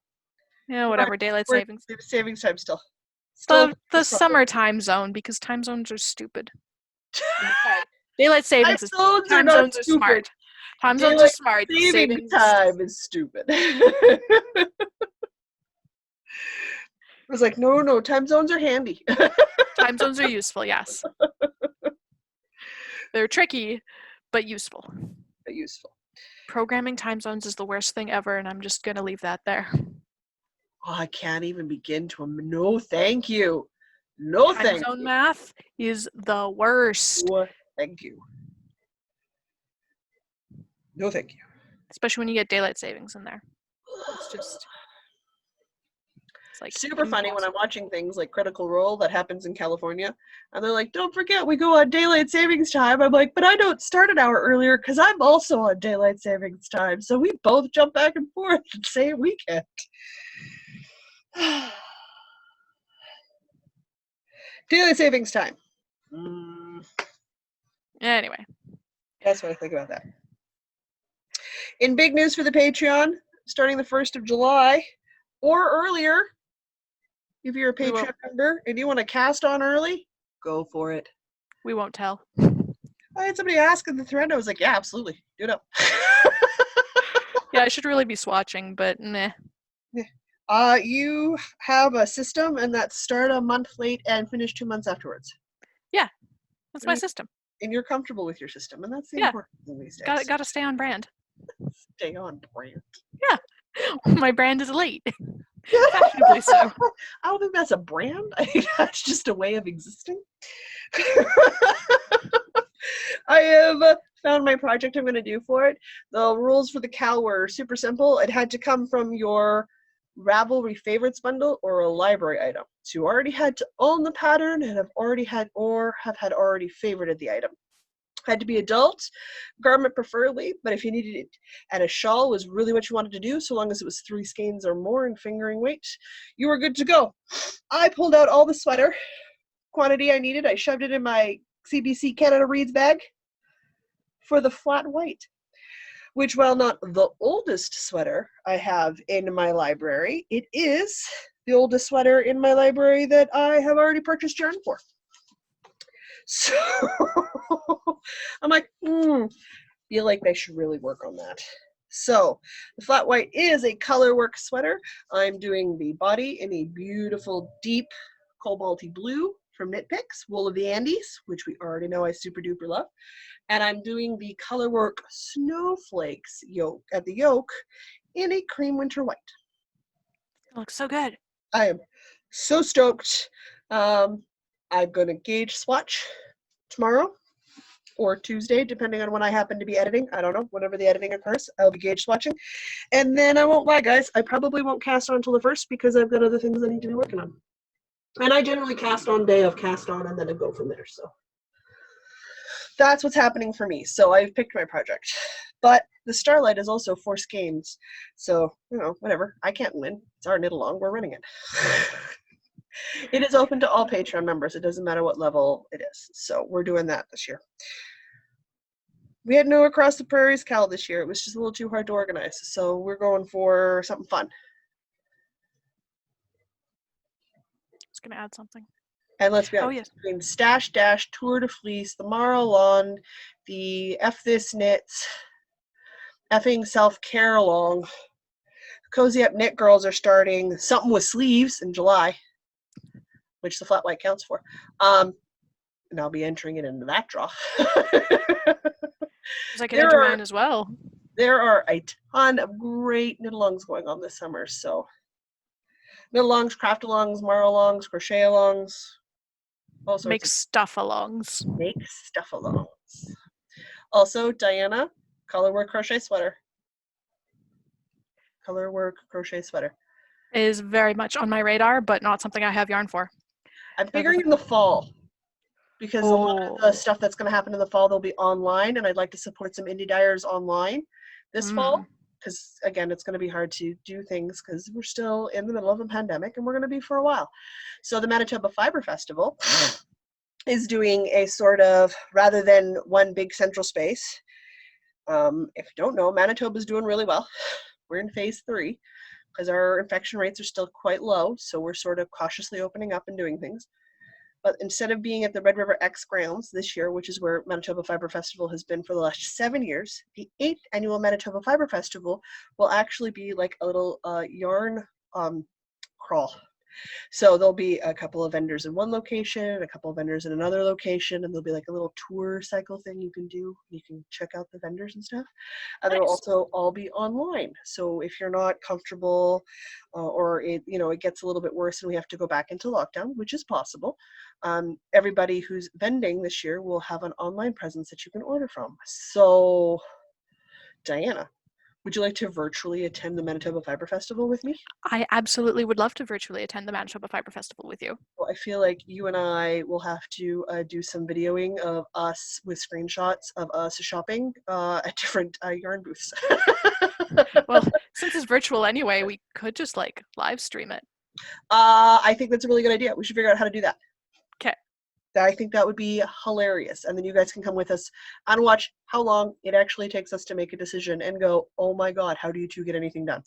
Yeah, whatever. Daylight We're savings. savings time still. Still The summer time zone, because time zones are stupid. Daylight savings is zones are time not zones are stupid. smart. Time zones are Daylight smart. saving Savings time is stupid. I was like, no, time zones are handy. time zones are useful, yes. They're tricky, but useful. But useful. Programming time zones is the worst thing ever, and I'm just gonna leave that there. Oh, I can't even begin to. No, thank you. No, Time thank zone you. math is the worst. No, thank you. No, thank you. Especially when you get daylight savings in there. It's like super funny when impossible. I'm watching things like Critical Role that happens in California, and they're like, "Don't forget, we go on daylight savings time." I'm like, "But I don't start an hour earlier because I'm also on daylight savings time, so we both jump back and forth the same weekend." Daylight savings time. Anyway. That's what I think about that. In big news for the Patreon, starting the 1st of July, or earlier, if you're a Patreon member and you want to cast on early, go for it. We won't tell. I had somebody ask in the thread, I was like, yeah, absolutely. Do it up. Yeah, I should really be swatching, but meh. You have a system, and that's start a month late and finish 2 months afterwards. Yeah, that's my system. And you're comfortable with your system, and that's the important thing these days. Gotta stay on brand. Stay on brand. Yeah, my brand is late. Fashionably so. I don't think that's a brand. I think that's just a way of existing. I have found my project I'm going to do for it. The rules for the cow were super simple. It had to come from your Ravelry favorites bundle or a library item. So you already had to own the pattern and have already had favorited the item. Had to be adult, garment preferably, but if you needed it, and a shawl was really what you wanted to do, so long as it was 3 skeins or more in fingering weight, you were good to go. I pulled out all the sweater quantity I needed. I shoved it in my CBC Canada Reads bag for the flat white, which, while not the oldest sweater I have in my library, it is the oldest sweater in my library that I have already purchased yarn for. So I'm like, feel like they should really work on that. So the flat white is a color work sweater. I'm doing the body in a beautiful deep cobalty blue from Knit Picks, Wool of the Andes, which we already know I super duper love. And I'm doing the color work snowflakes yoke at the yoke in a cream winter white. It looks so good. I am so stoked. I'm going to gauge swatch tomorrow or Tuesday, depending on when I happen to be editing. I don't know, whenever the editing occurs, I'll be gauge swatching. And then I won't lie, guys, I probably won't cast on until the 1st because I've got other things I need to be working on. And I generally cast on day of cast on and then I go from there. So that's what's happening for me. So I've picked my project. But the Starlight is also 4 skeins. So, whatever. I can't win. It's our knit along. We're running it. It is open to all Patreon members. It doesn't matter what level it is. So we're doing that this year. We had no Across the Prairies Cal this year. It was just a little too hard to organize. So we're going for something fun. I was going to add something. And let's be honest, between Stash Dash, Tour de Fleece, the Mar-a-Lawn, the F This Knits, effing Self-Care Along, Cozy Up Knit Girls are starting something with sleeves in July, which the flat white counts for. And I'll be entering it into that draw. I can enter mine as well. There are a ton of great knit-alongs going on this summer. So knit-alongs, craft-alongs, mar-alongs, crochet-alongs. Make stuff-alongs. Make stuff-alongs. Also, Diana, colorwork crochet sweater. Colorwork crochet sweater. Is very much on my radar, but not something I have yarn for. I'm figuring in the fall. Because a lot of the stuff that's going to happen in the fall, they'll be online, and I'd like to support some indie dyers online this fall. Because, again, it's going to be hard to do things because we're still in the middle of a pandemic, and we're going to be for a while. So the Manitoba Fiber Festival is doing a sort of, rather than one big central space, if you don't know, Manitoba's doing really well. We're in phase 3. because our infection rates are still quite low. So we're sort of cautiously opening up and doing things. But instead of being at the Red River X grounds this year, which is where Manitoba Fiber Festival has been for the last 7 years, the 8th annual Manitoba Fiber Festival will actually be like a little yarn crawl. So there'll be a couple of vendors in one location, a couple of vendors in another location, and there'll be like a little tour cycle thing you can do. You can check out the vendors and stuff. And they'll Nice. also all be online. So if you're not comfortable or it gets a little bit worse and we have to go back into lockdown, which is possible, everybody who's vending this year will have an online presence that you can order from. So, Diana, would you like to virtually attend the Manitoba Fiber Festival with me? I absolutely would love to virtually attend the Manitoba Fiber Festival with you. Well, I feel like you and I will have to do some videoing of us with screenshots of us shopping at different yarn booths. Well, since it's virtual anyway, we could just like live stream it. I think that's a really good idea. We should figure out how to do that. 'Kay. I think that would be hilarious. And then you guys can come with us and watch how long it actually takes us to make a decision and go, oh my God, how do you two get anything done?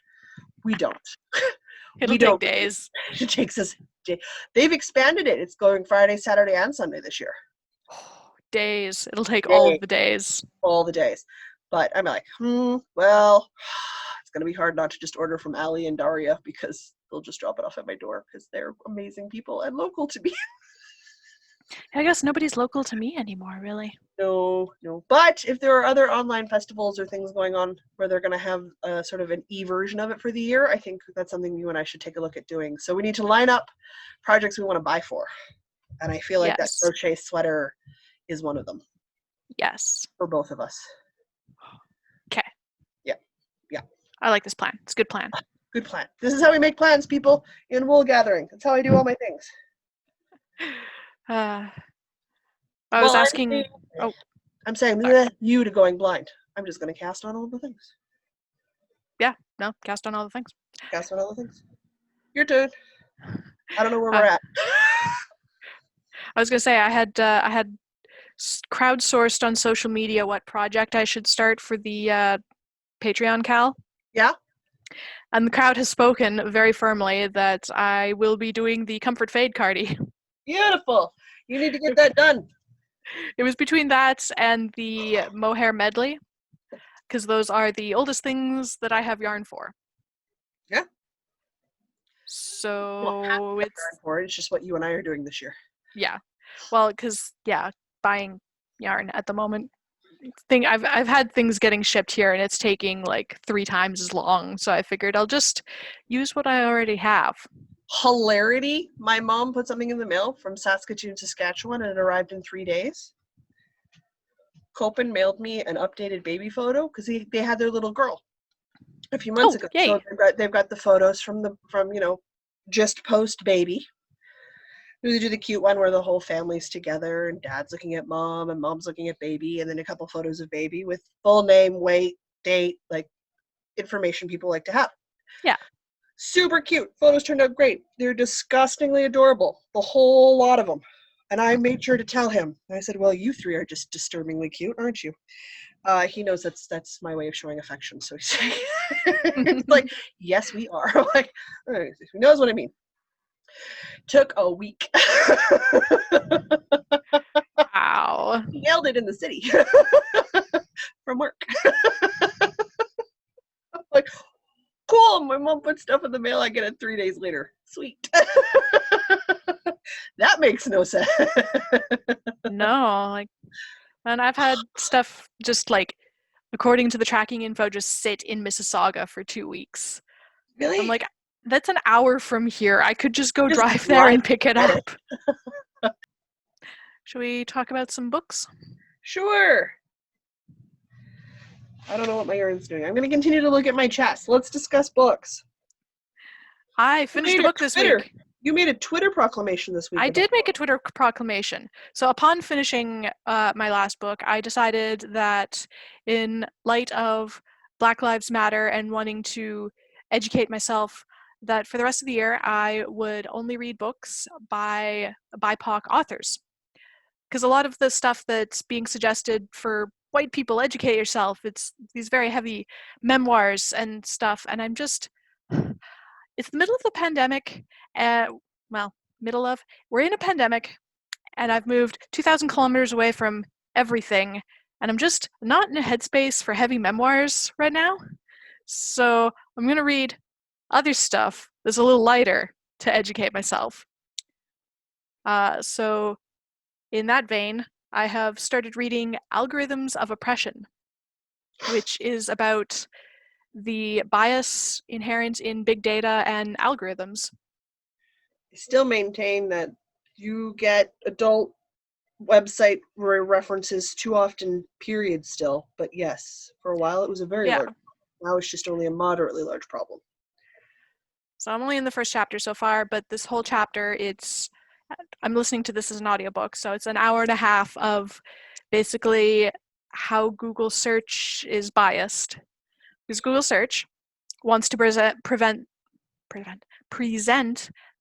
We don't. It'll We take don't. days. It takes us They've expanded it. It's going Friday, Saturday, and Sunday this year. Days. It'll take all of the days. All the days. But I'm like, well, it's going to be hard not to just order from Ali and Daria because they'll just drop it off at my door because they're amazing people and local to me. I guess nobody's local to me anymore, really. No. But if there are other online festivals or things going on where they're going to have a sort of an e-version of it for the year, I think that's something you and I should take a look at doing. So we need to line up projects we want to buy for. And I feel like that Yes. crochet sweater is one of them Yes. for both of us. Okay. Yeah. I like this plan. It's a good plan. Good plan. This is how we make plans, people, in wool gathering. That's how I do all my things. I was asking. I'm saying you to going blind. I'm just going to cast on all the things. No, cast on all the things. Cast on all the things. Your turn. I don't know where we're at. I was gonna say I had crowdsourced on social media what project I should start for the Patreon Cal. Yeah. And the crowd has spoken very firmly that I will be doing the Comfort Fade Cardi. Beautiful. You need to get that done. It was between that and the mohair medley, because those are the oldest things that I have yarn for. Yeah. So it's just what you and I are doing this year. Yeah. Well, because buying yarn at the moment. I've had things getting shipped here and it's taking like 3 times as long. So I figured I'll just use what I already have. Hilarity. My mom put something in the mail from Saskatoon, Saskatchewan, and it arrived in 3 days. Copen mailed me an updated baby photo because they had their little girl a few months ago. Yay. So they've got the photos from just post baby. We do the cute one where the whole family's together and dad's looking at mom and mom's looking at baby, and then a couple photos of baby with full name, weight, date, like information people like to have. Yeah. Super cute. Photos turned out great. They're disgustingly adorable. The whole lot of them. And I made sure to tell him. I said, well, you 3 are just disturbingly cute, aren't you? He knows that's my way of showing affection. So he's like, yes, we are. I'm like, all right, he knows what I mean. Took a week. Wow. He nailed it in the city from work. I'm like, cool. My mom put stuff in the mail. I get it 3 days later. Sweet. That makes no sense. No, and I've had stuff just according to the tracking info, just sit in Mississauga for 2 weeks. Really? I'm like, that's an hour from here. I could just go drive there and pick it up. Should we talk about some books? Sure. I don't know what my yarn's doing. I'm going to continue to look at my chest. Let's discuss books. I finished a book this week. You made a Twitter proclamation this week. I did make a Twitter proclamation. So upon finishing my last book, I decided that in light of Black Lives Matter and wanting to educate myself, that for the rest of the year, I would only read books by BIPOC authors. Because a lot of the stuff that's being suggested for white people, educate yourself, it's these very heavy memoirs and stuff, and it's the middle of the pandemic. Middle of. We're in a pandemic, and I've moved 2,000 kilometers away from everything, and I'm just not in a headspace for heavy memoirs right now. So I'm going to read other stuff that's a little lighter to educate myself. So in that vein, I have started reading Algorithms of Oppression, which is about the bias inherent in big data and algorithms. I still maintain that you get adult website references too often, period, still. But yes, for a while it was a very large. Now it's just only a moderately large problem. So I'm only in the first chapter so far, but this whole chapter, I'm listening to this as an audiobook, so it's an hour and a half of basically how Google search is biased. Because Google search wants to present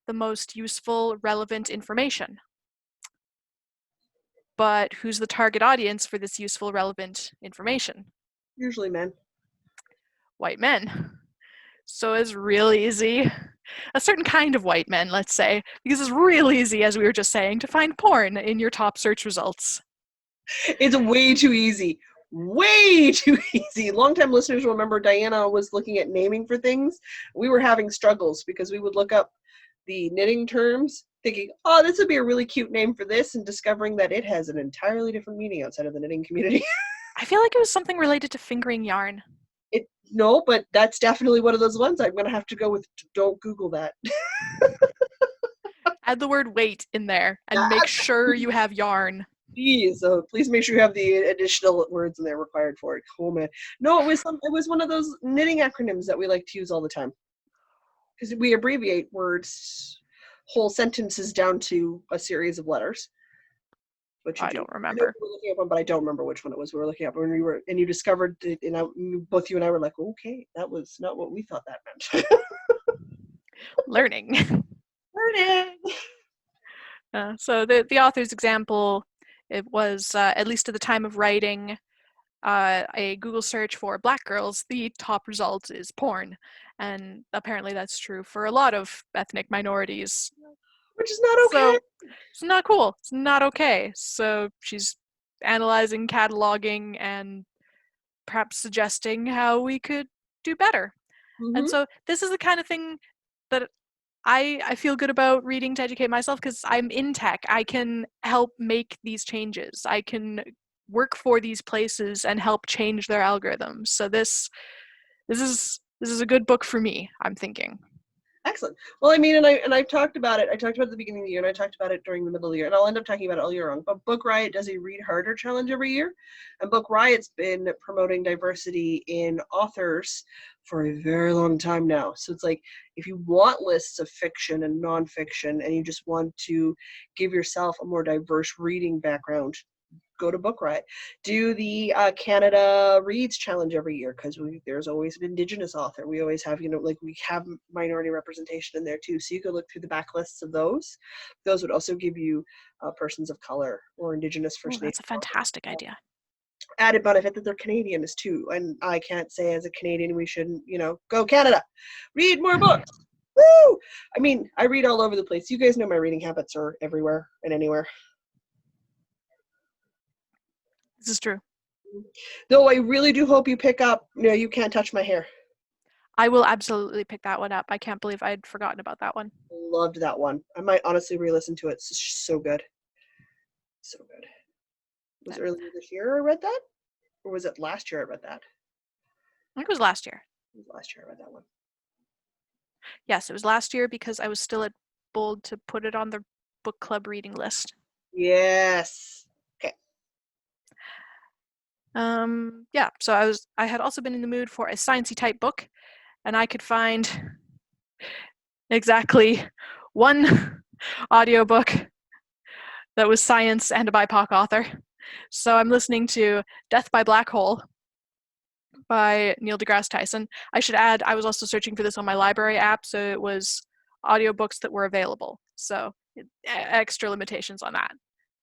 the most useful, relevant information. But who's the target audience for this useful, relevant information? Usually men. White men. So it's real easy. A certain kind of white men, let's say, because it's real easy, as we were just saying, to find porn in your top search results. It's way too easy. Way too easy. Longtime listeners will remember Diana was looking at naming for things. We were having struggles because we would look up the knitting terms, thinking, oh, this would be a really cute name for this, and discovering that it has an entirely different meaning outside of the knitting community. I feel like it was something related to fingering yarn. No, but that's definitely one of those ones. I'm going to have to go with don't Google that. Add the word wait in there and make sure you have yarn. Please make sure you have the additional words in there required for it. Oh man, no, it was one of those knitting acronyms that we like to use all the time because we abbreviate words, whole sentences down to a series of letters. I don't remember. We were looking at one, but I don't remember which one it was. We were looking at when we were, and you discovered it, and both you and I were like, okay, that was not what we thought that meant. Learning. Learning. So the author's example, it was, at least at the time of writing, a Google search for black girls, the top result is porn. And apparently that's true for a lot of ethnic minorities. Which is not okay. So it's not cool. It's not okay. So she's analyzing, cataloging, and perhaps suggesting how we could do better. Mm-hmm. And so this is the kind of thing that I feel good about reading to educate myself because I'm in tech. I can help make these changes. I can work for these places and help change their algorithms. So this is a good book for me, I'm thinking. Excellent. Well, I mean, and I've talked about it. I talked about it at the beginning of the year, and I talked about it during the middle of the year, and I'll end up talking about it all year long. But Book Riot does a Read Harder challenge every year, and Book Riot's been promoting diversity in authors for a very long time now. So it's like, if you want lists of fiction and nonfiction, and you just want to give yourself a more diverse reading background, go to Book Riot. Do the Canada Reads Challenge every year, because there's always an Indigenous author. We always have, we have minority representation in there too. So you could look through the backlists of those. Those would also give you persons of color or Indigenous First Nations. That's a fantastic idea. Added benefit that they're Canadian is too. And I can't say as a Canadian we shouldn't, go Canada. Read more books. Woo! I mean, I read all over the place. You guys know my reading habits are everywhere and anywhere. This is true. Though I really do hope you pick up, You Can't Touch My Hair. I will absolutely pick that one up. I can't believe I'd forgotten about that one. Loved that one. I might honestly re-listen to it. It's so good. So good. Was it earlier this year I read that? Or was it last year I read that? I think it was last year. It was last year I read that one. Yes, it was last year because I was still at Bold to put it on the book club reading list. Yes. Okay. Yeah, so I had also been in the mood for a sciencey type book, and I could find exactly one audiobook that was science and a BIPOC author. So I'm listening to Death by Black Hole by Neil deGrasse Tyson. I should add, I was also searching for this on my library app, so it was audiobooks that were available. So extra limitations on that.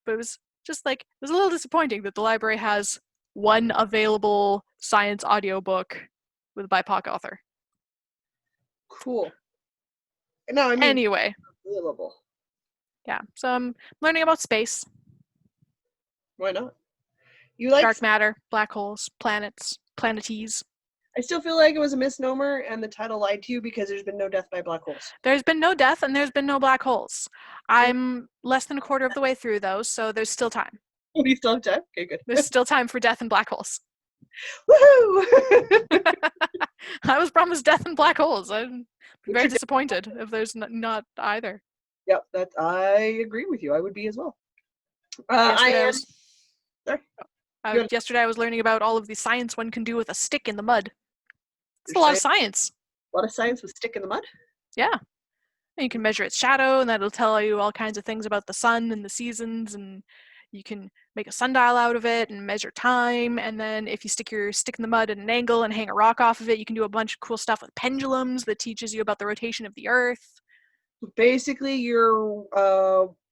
But it was just it was a little disappointing that the library has one available science audiobook with a BIPOC author. Cool. No, I mean Anyway, available. yeah. So I'm learning about space, Why not? You like? dark matter, black holes, planets, planetes. I still feel like it was a misnomer, and the title lied to you because there's been no death by black holes. There's been no death and there's been no black holes. I'm less than a quarter of the way through those, so there's still time. We still have time. Okay, good. There's still time for death and black holes. Woohoo! I was promised death and black holes. I'm Which very are disappointed if there's not either. Yep, that I agree with you. I would be as well. Yesterday I was learning about all of the science one can do with a stick in the mud. It's You're a lot of science. A lot of science with stick in the mud. Yeah. And you can measure its shadow, and that'll tell you all kinds of things about the sun and the seasons, and you can make a sundial out of it and measure time. And then if you stick your stick in the mud at an angle and hang a rock off of it, you can do a bunch of cool stuff with pendulums that teaches you about the rotation of the earth. Basically, you're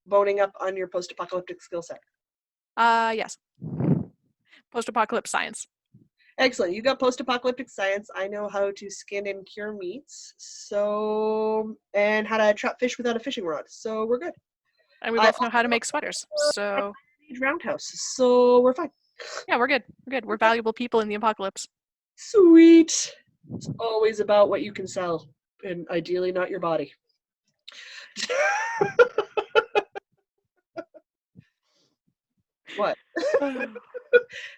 boning up on your post-apocalyptic skill set. Yes. Post-apocalypse science. Excellent. You got post-apocalyptic science. I know how to skin and cure meats. And how to trap fish without a fishing rod. So we're good. And we both know how to make sweaters. So roundhouse. So we're fine. Yeah, we're good. We're good. We're valuable people in the apocalypse. Sweet. It's always about what you can sell, and ideally not your body. What?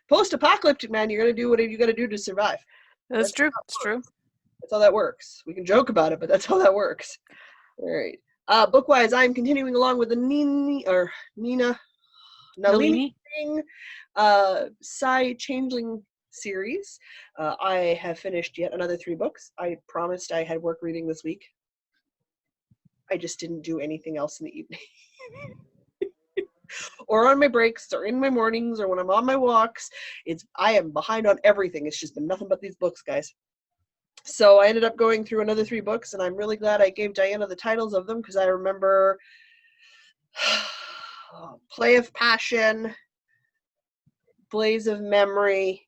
Post-apocalyptic, man, you're gonna do what you gotta do to survive. That's true. It's true. That's how that works. We can joke about it, but that's how that works. All right. Book-wise, I'm continuing along with the Nalini Psy Changeling series. I have finished yet another 3 books. I promised I had work reading this week. I just didn't do anything else in the evening. Or on my breaks, or in my mornings, or when I'm on my walks. I am behind on everything. It's just been nothing but these books, guys. So I ended up going through another 3 books, and I'm really glad I gave Diana the titles of them, because I remember Play of Passion, Blaze of Memory,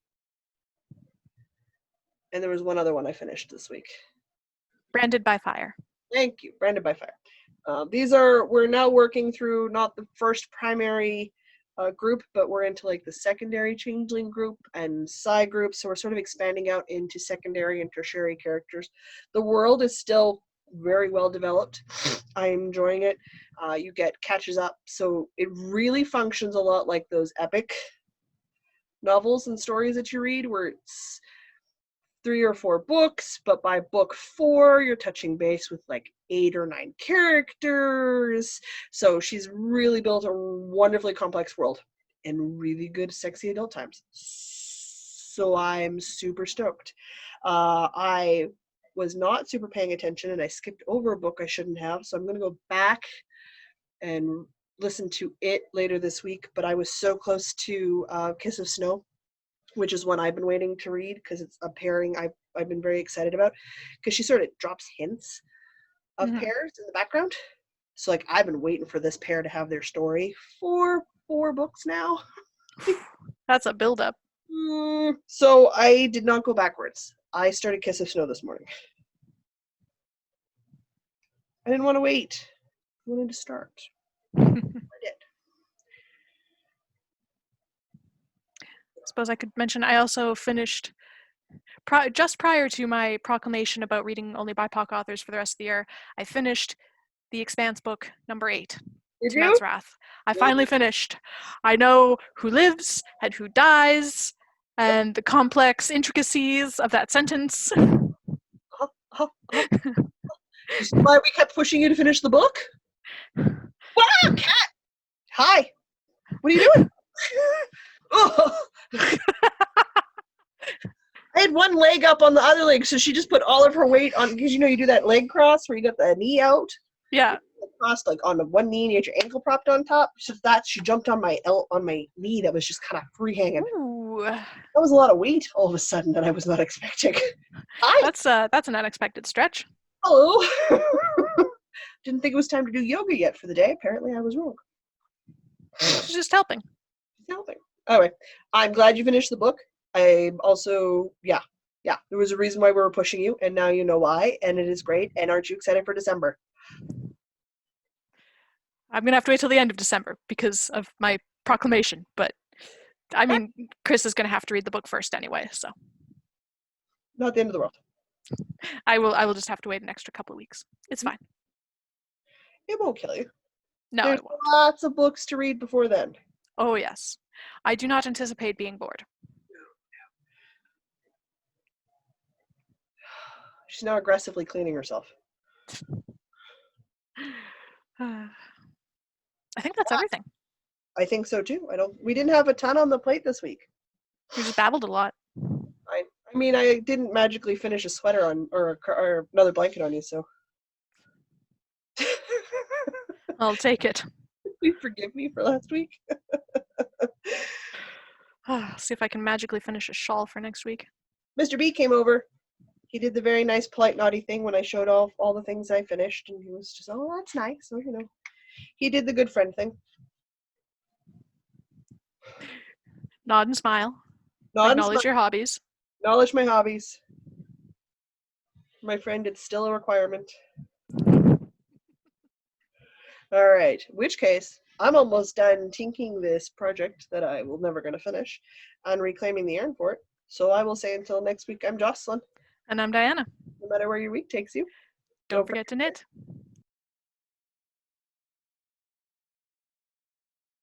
and there was one other one I finished this week. Branded by Fire. Thank you. Branded by Fire. We're now working through not the first primary group, but we're into like the secondary changeling group and side groups. So we're sort of expanding out into secondary and tertiary characters. The world is still very well developed. I'm enjoying it. You get catches up. So it really functions a lot like those epic novels and stories that you read, where it's 3 or 4 books, but by book 4, you're touching base with like 8 or 9 characters. So she's really built a wonderfully complex world and really good, sexy adult times. So I'm super stoked. I was not super paying attention, and I skipped over a book I shouldn't have. So I'm going to go back and listen to it later this week. But I was so close to Kiss of Snow, which is one I've been waiting to read because it's a pairing I've been very excited about, because she sort of drops hints of pairs in the background. So like I've been waiting for this pair to have their story for 4 books now. That's a build-up. So I did not go backwards. I started Kiss of Snow this morning. I didn't want to wait. I wanted to start. I did. I suppose I could mention I also finished, just prior to my proclamation about reading only BIPOC authors for the rest of the year, I finished The Expanse book number 8. Did To you? Man's Wrath. I finally finished. I know who lives and who dies and the complex intricacies of that sentence. You see why we kept pushing you to finish the book? Wow, cat! Hi! What are you doing? Oh. I had one leg up on the other leg, so she just put all of her weight on, because you do that leg cross where you got the knee out? Yeah. Crossed like on the one knee and you had your ankle propped on top. So she jumped on my knee that was just kind of free hanging. Ooh. That was a lot of weight all of a sudden that I was not expecting. Hi. That's an unexpected stretch. Hello. Didn't think it was time to do yoga yet for the day. Apparently I was wrong. She's just helping. Anyway, I'm glad you finished the book. I'm also, there was a reason why we were pushing you, and now you know why, and it is great. And aren't you excited for December? I'm gonna have to wait till the end of December because of my proclamation, but I mean, Chris is gonna have to read the book first anyway, so Not the end of the world. I will just have to wait an extra couple of weeks. It's fine. It won't kill you. No, There's it won't. lots of books to read before then. Oh yes. I do not anticipate being bored. She's now aggressively cleaning herself. I think that's everything. I think so too. We didn't have a ton on the plate this week. We just babbled a lot. I mean, I didn't magically finish a sweater on or another blanket on you, so. I'll take it. Please forgive me for last week. See if I can magically finish a shawl for next week. Mr. B came over. He did the very nice, polite, naughty thing when I showed off all the things I finished, and he was just, oh, that's nice. So, he did the good friend thing. Nod and smile. Nod and Acknowledge smile. your hobbies. Acknowledge my hobbies. My friend, it's still a requirement. All right. In which case, I'm almost done tinking this project that I will never going to finish and reclaiming the urn for it. So I will say until next week, I'm Jocelyn. And I'm Diana. No matter where your week takes you. Don't forget to knit.